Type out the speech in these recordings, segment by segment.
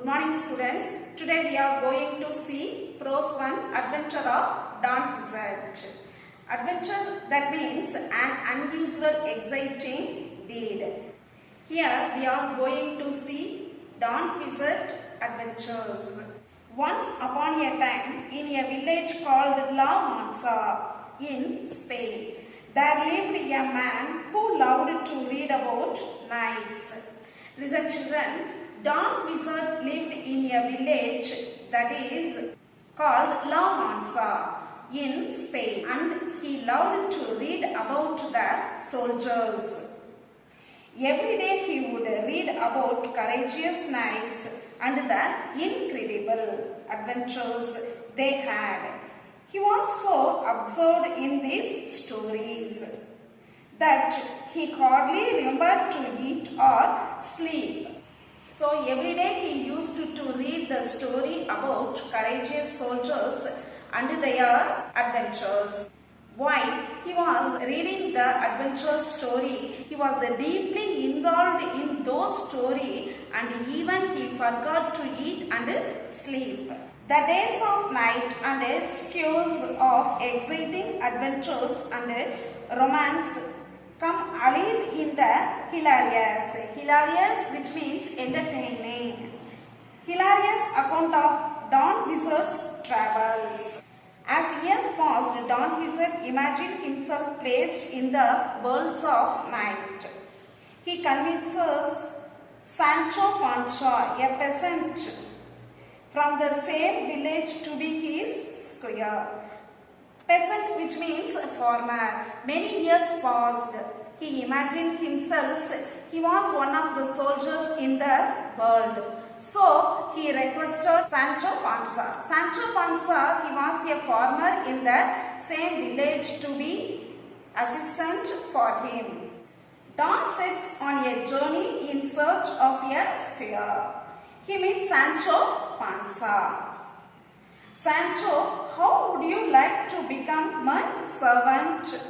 Good morning students. Today we are going to see Prose 1 Adventure of Don Quixote. Adventure, that means an unusual exciting deed. Here we are going to see Don Quixote adventures. Once upon a time in a village called La Mancha in Spain, there lived a man who loved to read about knights. Listen children, Don Quixote lived in a village that is called La Mancha in Spain, and he loved to read about the soldiers. Every day he would read about courageous knights and the incredible adventures they had. He was so absorbed in these stories that he hardly remembered to eat or sleep. So every day he used to read the story about courageous soldiers and their adventures. While he was reading the adventure story, he was deeply involved in those stories, and even he forgot to eat and sleep. The days of night and skews of exciting adventures and romance come alive in the hilarious which means entertaining, hilarious account of Don Quixote's travels. As years passed, Don Quixote imagined himself placed in the worlds of night. He convinces Sancho Panza, a peasant from the same village, to be his squire. Peasant, which means farmer. Many years passed. He imagined himself, he was one of the soldiers in the world. So he requested Sancho Panza. Sancho Panza, he was a farmer in the same village, to be assistant for him. Don sets on a journey in search of a squire. He meets Sancho Panza. Sancho, how would you like to become my servant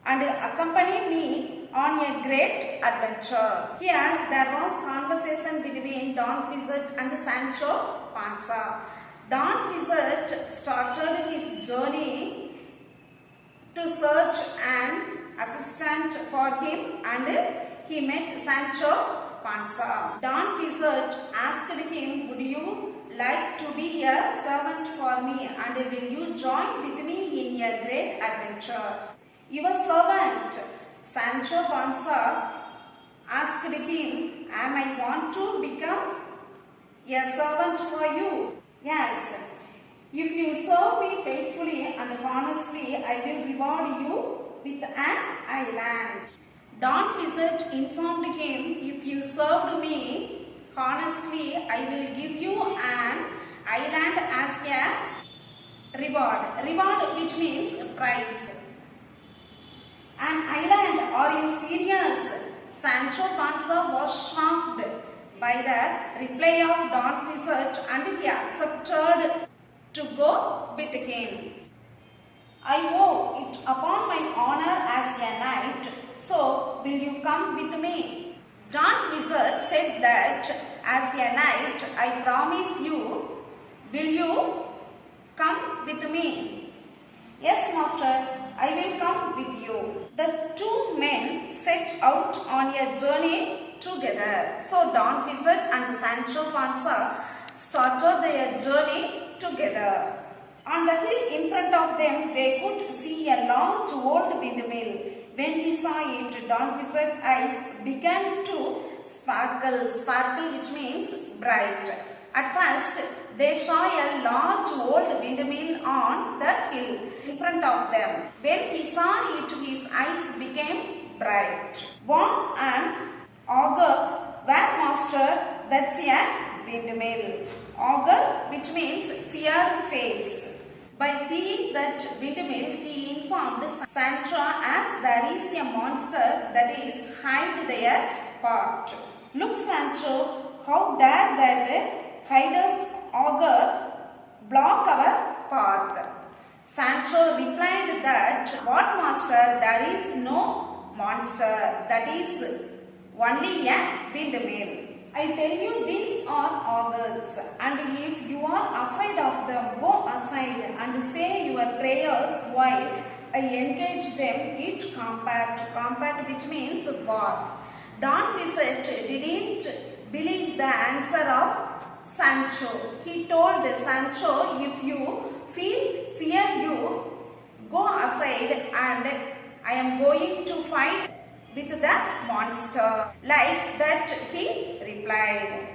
and accompany me on a great adventure? Here there was conversation between Don Quixote and Sancho Panza. Don Quixote started his journey to search an assistant for him, and he met Sancho Panza. Don Quixote asked him, would you like to be a servant for me, and will you join with me in a great adventure? Your servant, Sancho Panza, asked him, am I want to become a servant for you? Yes. If you serve me faithfully and honestly, I will reward you with an island. Don Quixote informed him, if you served me honestly, I will give you an island as a reward. Reward, which means prize. An island? Are you serious? Sancho Panza was shocked by the reply of Don Quixote, and he accepted to go with him. I owe it upon my honor as a knight, so will you come with me? Don Quixote said that as a knight, I promise you, will you come with me? Yes, master, I will come with you. The two men set out on a journey together. So Don Quixote and Sancho Panza started their journey together. On the hill in front of them, they could see a large old windmill. When he saw it, Don Quixote's eyes began to sparkle which means bright. At first, they saw a large old windmill on the hill in front of them. When he saw it, his eyes became bright. One and augur, where master, that's a windmill. Augur, which means feared face. By seeing that windmill, he informed Sancho as there is a monster that is hide their path. Look, Sancho, how dare that hideous augur block our path? Sancho replied that, what master, there is no monster, that is only a windmill. I tell you, these are augurs, and if you are afraid of them, go aside and say your prayers while I engage them. Eat combat, which means war. Don Quixote didn't believe the answer of Sancho. He told Sancho, if you feel fear, you go aside, and I am going to fight with the monster. Like that, he replied.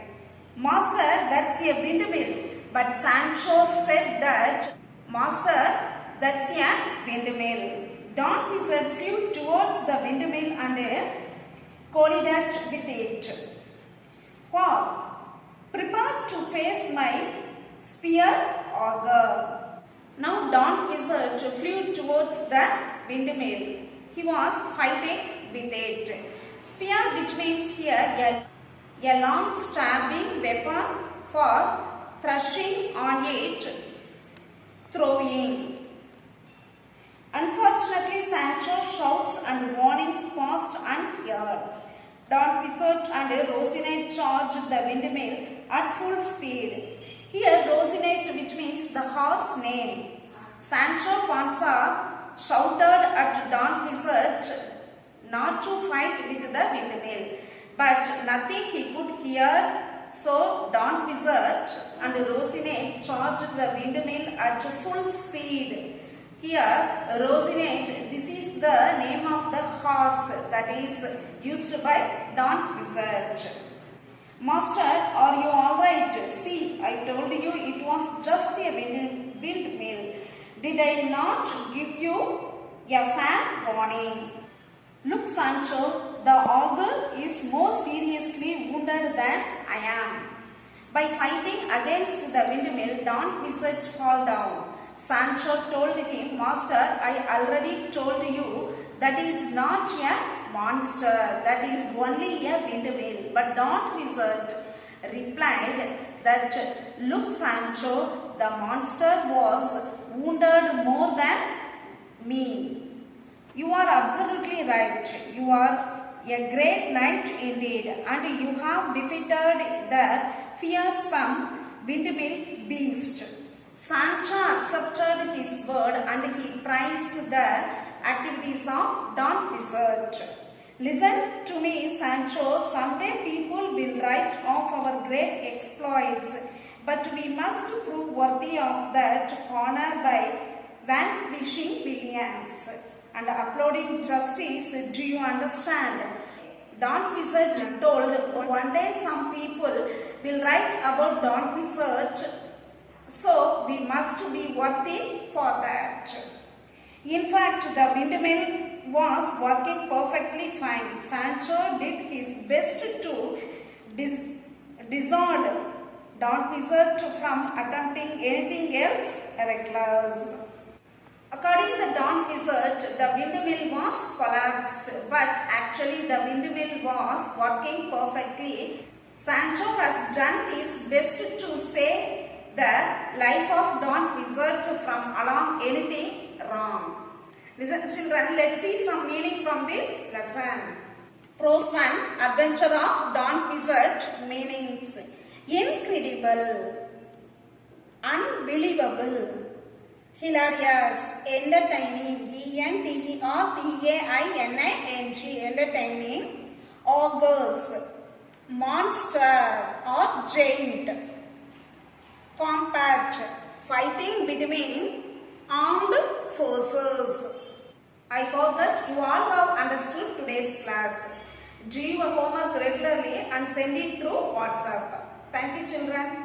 Master, that's a windmill. But Sancho said that, Master, that's a windmill. Don Quixote flew towards the windmill and collided with it. Wow! Prepare to face my spear augur. Now Don Quixote flew towards the windmill. He was fighting with it. Spear, which means here a long stabbing weapon for thrusting on it, throwing. Unfortunately, Sancho's shouts and warnings passed unheard. Don Quixote and Rocinante charged the windmill at full speed. Here, Rocinante, which means the horse name. Sancho Panza shouted at Don Quixote not to fight with the windmill, but nothing he could hear. So Don Quixote and Rocinante charged the windmill at full speed. Here, Rocinante, this is the name of the horse that is used by Don Quixote. Master, are you alright? See, I told you it was just a windmill. Did I not give you a fair warning? Look, Sancho, the augur is more seriously wounded than I am. By fighting against the windmill, Don Quixote fell down. Sancho told him, Master, I already told you that is not a monster, that is only a windmill. But Don Quixote replied that, look, Sancho, the monster was wounded more than me. You are absolutely right. You are a great knight indeed, and you have defeated the fearsome windmill beast. Sancho accepted his word and he praised the activities of Don Quixote. Listen to me, Sancho. Someday people will write of our great exploits, but we must prove worthy of that honor by vanquishing villains and upholding justice. Do you understand? Don Quixote told, one day some people will write about Don Quixote, so we must be worthy for that. In fact, the windmill was working perfectly fine. Sancho did his best to dissuade Don Quixote from attempting anything else reckless. According to Don Quixote, the windmill was collapsed, but actually the windmill was working perfectly. Sancho has done his best to save the life of Don Quixote from allowing anything wrong. Listen, children, let's see some meaning from this lesson. Prose 1, Adventure of Don Quixote. Meanings: incredible, unbelievable, hilarious, entertaining, entertaining, entertaining, augurs, monster or giant, combat, fighting between armed forces. I hope that you all have understood today's class. Do your homework regularly and send it through WhatsApp. Thank you, children.